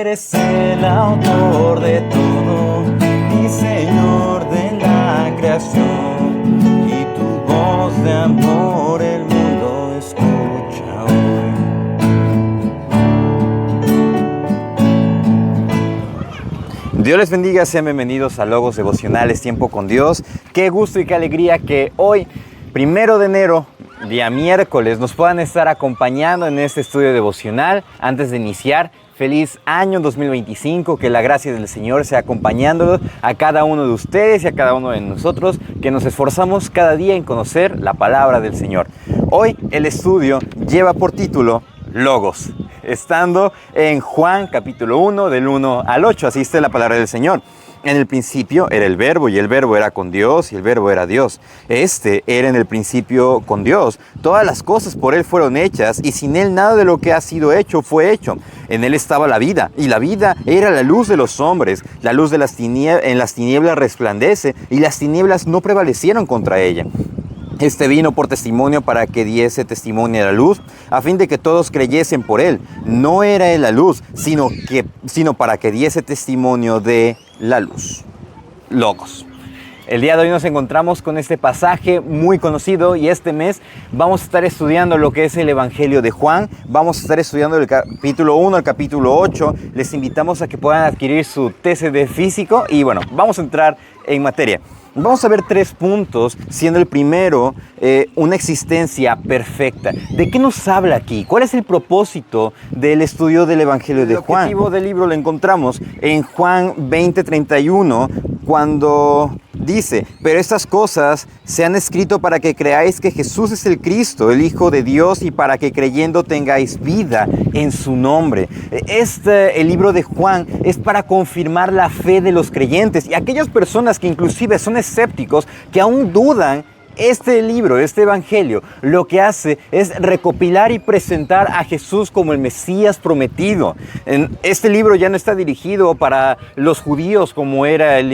eres el autor de todo y Señor de la creación, y tu voz de amor el mundo escucha hoy. Dios les bendiga, sean bienvenidos a Logos Devocionales, Tiempo con Dios. Qué gusto y qué alegría que hoy, 1 de enero, día miércoles, nos puedan estar acompañando en este estudio devocional. Antes de iniciar, feliz año 2025, que la gracia del Señor sea acompañándolos a cada uno de ustedes y a cada uno de nosotros, que nos esforzamos cada día en conocer la palabra del Señor. Hoy el estudio lleva por título Logos, estando en Juan capítulo 1, del 1 al 8, así está la palabra del Señor. En el principio era el Verbo, y el Verbo era con Dios, y el Verbo era Dios. Este era en el principio con Dios. Todas las cosas por Él fueron hechas, y sin Él nada de lo que ha sido hecho fue hecho. En Él estaba la vida, y la vida era la luz de los hombres. La luz de en las tinieblas resplandece, y las tinieblas no prevalecieron contra ella. Este vino por testimonio para que diese testimonio a la luz, a fin de que todos creyesen por Él. No era Él la luz, sino para que diese testimonio de la luz. Logos. El día de hoy nos encontramos con este pasaje muy conocido, y este mes vamos a estar estudiando lo que es el Evangelio de Juan. Vamos a estar estudiando el capítulo 1 al capítulo 8. Les invitamos a que puedan adquirir su TCD físico y bueno, vamos a entrar en materia. Vamos a ver 3 puntos, siendo el primero una existencia perfecta. ¿De qué nos habla aquí? ¿Cuál es el propósito del estudio del Evangelio de Juan? El objetivo del libro lo encontramos en Juan 20:31, cuando dice: pero estas cosas se han escrito para que creáis que Jesús es el Cristo, el Hijo de Dios, y para que creyendo tengáis vida en su nombre. El libro de Juan es para confirmar la fe de los creyentes y aquellas personas que inclusive son escépticos, que aún dudan. Este libro, este evangelio, lo que hace es recopilar y presentar a Jesús como el Mesías prometido. Este libro ya no está dirigido para los judíos como era el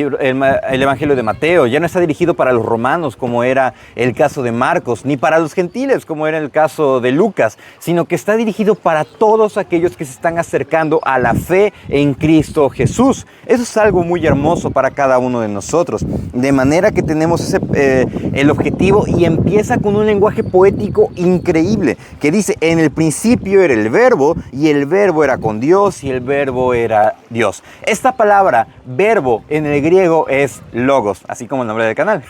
evangelio de Mateo, ya no está dirigido para los romanos como era el caso de Marcos, ni para los gentiles como era el caso de Lucas, sino que está dirigido para todos aquellos que se están acercando a la fe en Cristo Jesús. Eso es algo muy hermoso para cada uno de nosotros, de manera que tenemos el objetivo, y empieza con un lenguaje poético increíble que dice: en el principio era el Verbo, y el Verbo era con Dios, y el Verbo era Dios. Esta palabra verbo en el griego es logos, así como el nombre del canal.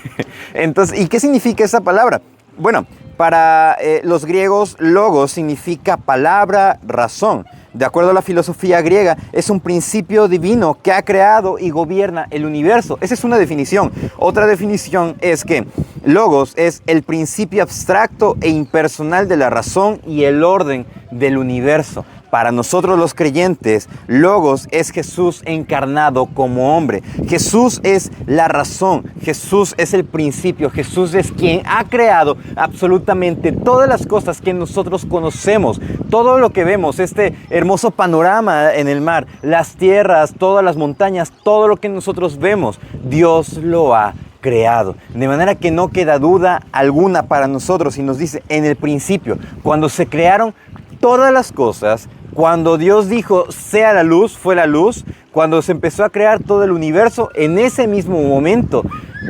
Entonces, ¿y qué significa esa palabra? Bueno, para los griegos, logos significa palabra, razón. De acuerdo a la filosofía griega, es un principio divino que ha creado y gobierna el universo. Esa es una definición. Otra definición es que logos es el principio abstracto e impersonal de la razón y el orden del universo. Para nosotros los creyentes, logos es Jesús encarnado como hombre. Jesús es la razón, Jesús es el principio, Jesús es quien ha creado absolutamente todas las cosas que nosotros conocemos. Todo lo que vemos, este hermoso panorama en el mar, las tierras, todas las montañas, todo lo que nosotros vemos, Dios lo ha creado. De manera que no queda duda alguna para nosotros, y nos dice: en el principio, cuando se crearon todas las cosas, cuando Dios dijo sea la luz, fue la luz. Cuando se empezó a crear todo el universo, en ese mismo momento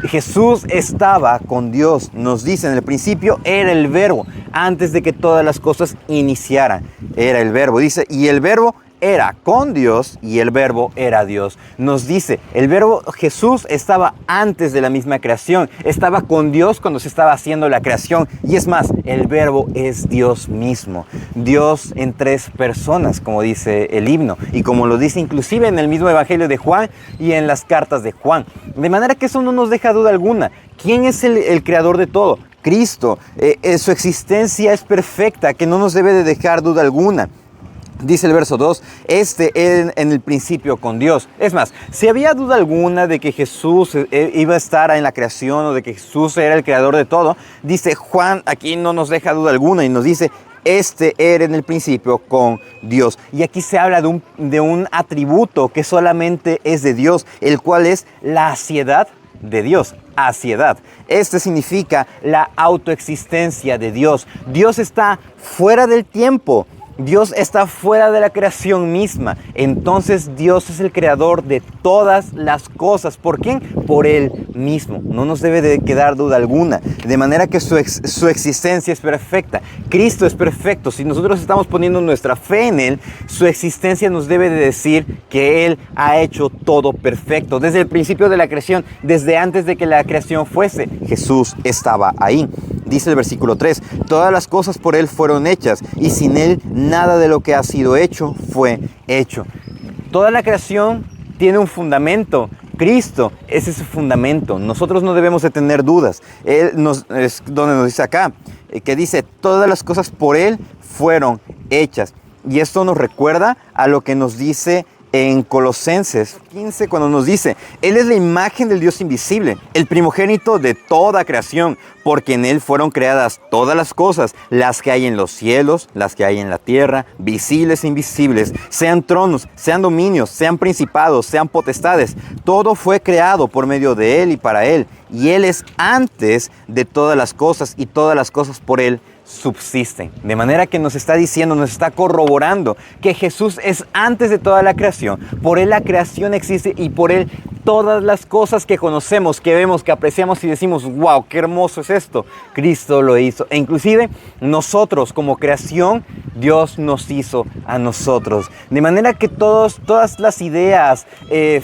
Jesús estaba con Dios. Nos dice: en el principio era el Verbo, antes de que todas las cosas iniciaran. Era el Verbo, dice, y el Verbo era con Dios, y el Verbo era Dios. Nos dice, el Verbo, Jesús, estaba antes de la misma creación, estaba con Dios cuando se estaba haciendo la creación, y es más, el Verbo es Dios mismo, Dios en 3 personas, como dice el himno, y como lo dice inclusive en el mismo Evangelio de Juan y en las cartas de Juan. De manera que eso no nos deja duda alguna. ¿Quién es el creador de todo? Cristo. Su existencia es perfecta, que no nos debe de dejar duda alguna. Dice el verso 2, en el principio con Dios. Es más, si había duda alguna de que Jesús iba a estar en la creación, o de que Jesús era el creador de todo, dice Juan, aquí no nos deja duda alguna, y nos dice: era en el principio con Dios. Y aquí se habla de un atributo que solamente es de Dios, el cual es la aciedad de Dios. Aciedad. Significa la autoexistencia de Dios. Dios está fuera del tiempo. Dios está fuera de la creación misma. Entonces Dios es el creador de todas las cosas. ¿Por quién? Por Él mismo. No nos debe de quedar duda alguna. De manera que su existencia es perfecta. Cristo es perfecto. Si nosotros estamos poniendo nuestra fe en Él, su existencia nos debe de decir que Él ha hecho todo perfecto. Desde el principio de la creación, desde antes de que la creación fuese, Jesús estaba ahí. Dice el versículo 3, todas las cosas por Él fueron hechas y sin Él nada de lo que ha sido hecho fue hecho. Toda la creación tiene un fundamento. Cristo es ese fundamento. Nosotros no debemos de tener dudas. Es donde nos dice acá, que dice, todas las cosas por Él fueron hechas. Y esto nos recuerda a lo que nos dice en Colosenses 15, cuando nos dice, Él es la imagen del Dios invisible, el primogénito de toda creación, porque en Él fueron creadas todas las cosas, las que hay en los cielos, las que hay en la tierra, visibles e invisibles, sean tronos, sean dominios, sean principados, sean potestades. Todo fue creado por medio de Él y para Él, y Él es antes de todas las cosas, y todas las cosas por Él subsisten. De manera que nos está diciendo, nos está corroborando que Jesús es antes de toda la creación. Por Él la creación existe y por Él todas las cosas que conocemos, que vemos, que apreciamos y decimos, wow, qué hermoso es esto. Cristo lo hizo. E inclusive nosotros como creación, Dios nos hizo a nosotros. De manera que todas las ideas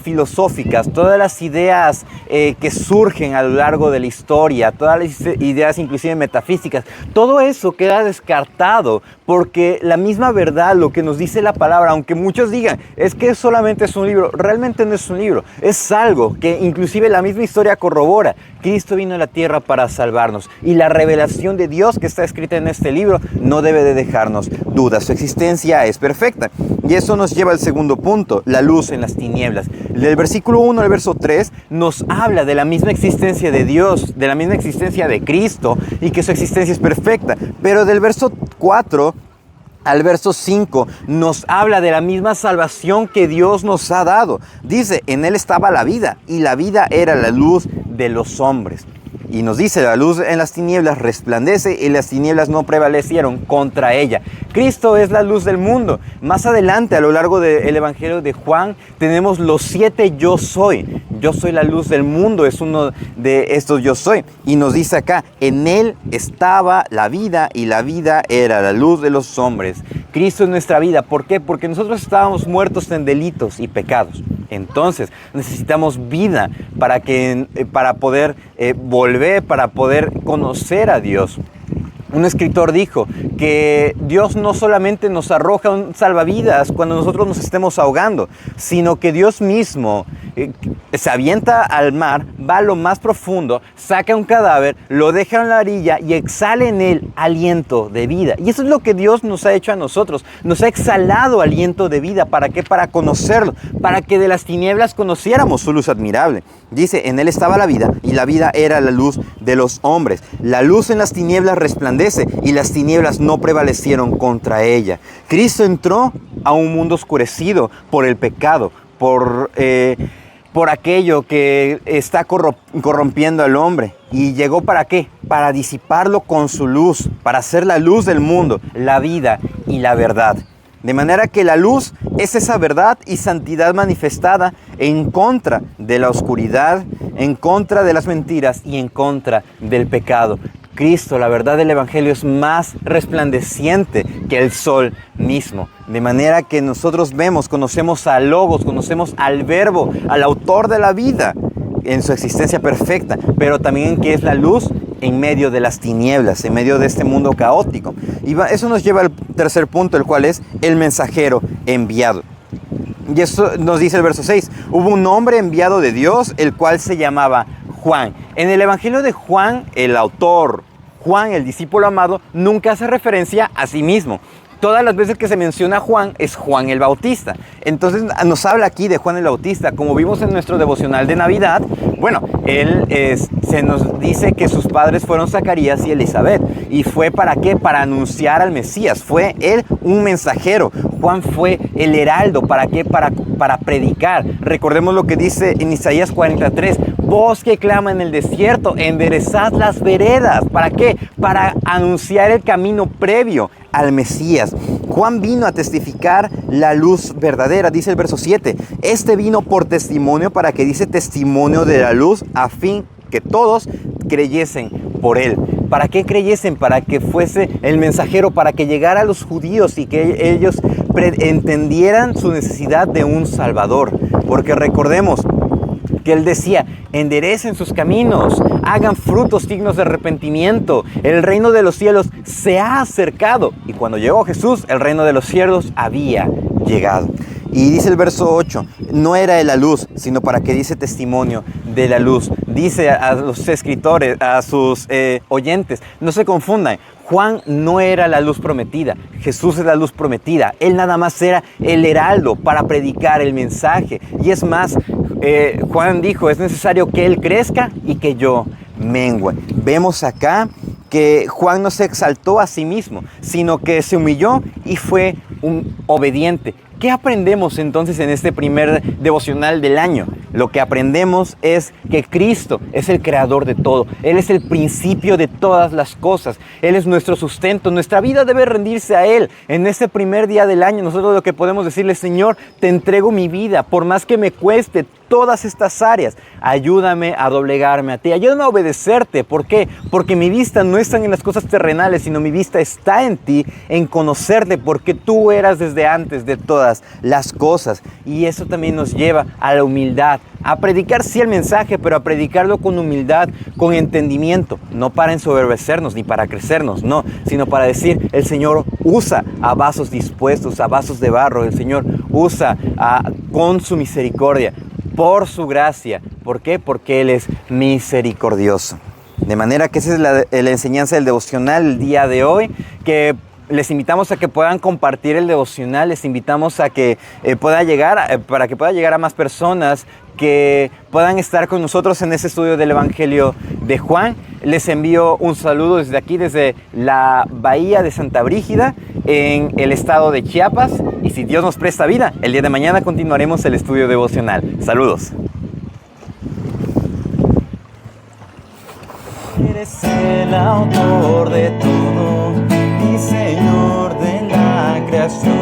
filosóficas, todas las ideas que surgen a lo largo de la historia, todas las ideas inclusive metafísicas, todo eso queda descartado porque la misma verdad, lo que nos dice la palabra, aunque muchos digan, es que solamente es un libro, realmente no es un libro, es algo que inclusive la misma historia corrobora. Cristo vino a la tierra para salvarnos y la revelación de Dios que está escrita en este libro no debe de dejarnos dudas. Su existencia es perfecta. Y eso nos lleva al segundo punto, la luz en las tinieblas. Del versículo 1 al verso 3 nos habla de la misma existencia de Dios, de la misma existencia de Cristo y que su existencia es perfecta. Pero del verso 4 al verso 5 nos habla de la misma salvación que Dios nos ha dado. Dice, en Él estaba la vida y la vida era la luz de los hombres. Y nos dice, la luz en las tinieblas resplandece y las tinieblas no prevalecieron contra ella. Cristo es la luz del mundo. Más adelante, a lo largo del Evangelio de Juan, tenemos los 7 yo soy. Yo soy la luz del mundo, es uno de estos yo soy. Y nos dice acá, en Él estaba la vida y la vida era la luz de los hombres. Cristo es nuestra vida. ¿Por qué? Porque nosotros estábamos muertos en delitos y pecados. Entonces necesitamos vida para poder volver, para poder conocer a Dios. Un escritor dijo que Dios no solamente nos arroja un salvavidas cuando nosotros nos estemos ahogando, sino que Dios mismo se avienta al mar, va a lo más profundo, saca un cadáver, lo deja en la orilla y exhala en él aliento de vida. Y eso es lo que Dios nos ha hecho a nosotros. Nos ha exhalado aliento de vida. ¿Para qué? Para conocerlo, para que de las tinieblas conociéramos su luz admirable. Dice, en Él estaba la vida y la vida era la luz de los hombres. La luz en las tinieblas resplandece y las tinieblas no prevalecieron contra ella. Cristo entró a un mundo oscurecido por el pecado, por aquello que está corrompiendo al hombre. ¿Y llegó para qué? Para disiparlo con su luz, para ser la luz del mundo, la vida y la verdad. De manera que la luz es esa verdad y santidad manifestada en contra de la oscuridad, en contra de las mentiras y en contra del pecado. Cristo, la verdad del Evangelio, es más resplandeciente que el sol mismo. De manera que nosotros conocemos al Logos, conocemos al Verbo, al autor de la vida en su existencia perfecta, pero también que es la luz en medio de las tinieblas, en medio de este mundo caótico. Y eso nos lleva al tercer punto, el cual es el mensajero enviado. Y eso nos dice el verso 6. Hubo un hombre enviado de Dios, el cual se llamaba Juan. En el Evangelio de Juan, el autor, Juan, el discípulo amado, nunca hace referencia a sí mismo. Todas las veces que se menciona a Juan, es Juan el Bautista. Entonces nos habla aquí de Juan el Bautista. Como vimos en nuestro devocional de Navidad, bueno, se nos dice que sus padres fueron Zacarías y Elizabeth. ¿Y fue para qué? Para anunciar al Mesías. Fue él un mensajero. Juan fue el heraldo. ¿Para qué? Para predicar. Recordemos lo que dice en Isaías 43. voz que clama en el desierto, enderezad las veredas. ¿Para qué? Para anunciar el camino previo al Mesías. Juan vino a testificar la luz verdadera, dice el verso 7. Este vino por testimonio, para que dice testimonio de la luz, a fin que todos creyesen por él. ¿Para qué creyesen? Para que fuese el mensajero, para que llegara a los judíos y que ellos entendieran su necesidad de un Salvador. Porque recordemos que él decía, enderecen sus caminos, hagan frutos dignos de arrepentimiento. El reino de los cielos se ha acercado. Y cuando llegó Jesús, el reino de los cielos había llegado. Y dice el verso 8, no era de la luz, sino para que dice testimonio de la luz. Dice a los escritores, a sus oyentes, no se confundan. Juan no era la luz prometida, Jesús es la luz prometida. Él nada más era el heraldo para predicar el mensaje. Y es más, Juan dijo, es necesario que Él crezca y que yo mengue. Vemos acá que Juan no se exaltó a sí mismo, sino que se humilló y fue un obediente. ¿Qué aprendemos entonces en este primer devocional del año? Lo que aprendemos es que Cristo es el creador de todo. Él es el principio de todas las cosas. Él es nuestro sustento. Nuestra vida debe rendirse a Él. En este primer día del año, nosotros lo que podemos decirle, Señor, te entrego mi vida, por más que me cueste todas estas áreas. Ayúdame a doblegarme a ti. Ayúdame a obedecerte. ¿Por qué? Porque mi vista no está en las cosas terrenales, sino mi vista está en ti, en conocerte, porque tú eras desde antes de todas las cosas. Y eso también nos lleva a la humildad, a predicar sí el mensaje, pero a predicarlo con humildad, con entendimiento, no para ensoberbecernos ni para crecernos, no, sino para decir, el Señor usa a vasos dispuestos, a vasos de barro. El Señor usa con su misericordia, por su gracia. ¿Por qué? Porque Él es misericordioso. De manera que esa es la enseñanza del devocional el día de hoy, que les invitamos a que puedan compartir el devocional, les invitamos a que para que pueda llegar a más personas, que puedan estar con nosotros en este estudio del Evangelio de Juan. Les envío un saludo desde aquí, desde la Bahía de Santa Brígida, en el estado de Chiapas. Y si Dios nos presta vida, el día de mañana continuaremos el estudio devocional. Saludos. Eres el autor de todo y Señor de la creación.